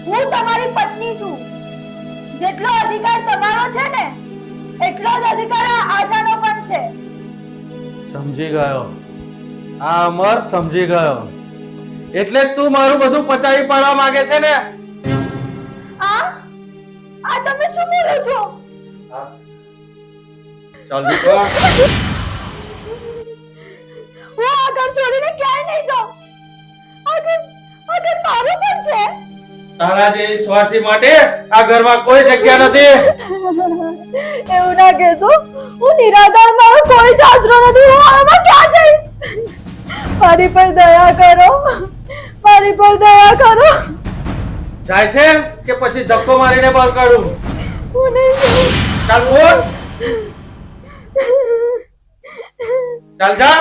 હું તમારી પત્ની છું. જેટલો અધિકાર તમારો છે ને એટલો જ અધિકાર આ આશાનો પણ છે. સમજી ગયો. આ અમર સમજી ગયો. એટલે જ તું મારું બધું પચાવી પાડવા માંગે છે ને? આ તમે શું બોલો છો? ચાલ નીકળ. હું આ ઘર છોડીને ક્યાંય નહીં જાઉં. આ ઘર મારું પણ છે. તારા જેવી સ્વાર્થી માટે આ ઘરમાં કોઈ જગ્યા નથી. એવું ના કહેશો. હું નિરાધાર, મારો કોઈ જ આશરો નથી. હું આમાં ક્યાં જઈશ? મારી પર દયા કરો. મારી પર દયા કરો. જાય છે કે પછી ધક્કો મારીને બહાર કાઢું? હું નહીં જાઉં. ચાલ બોલ. ચાલ જા.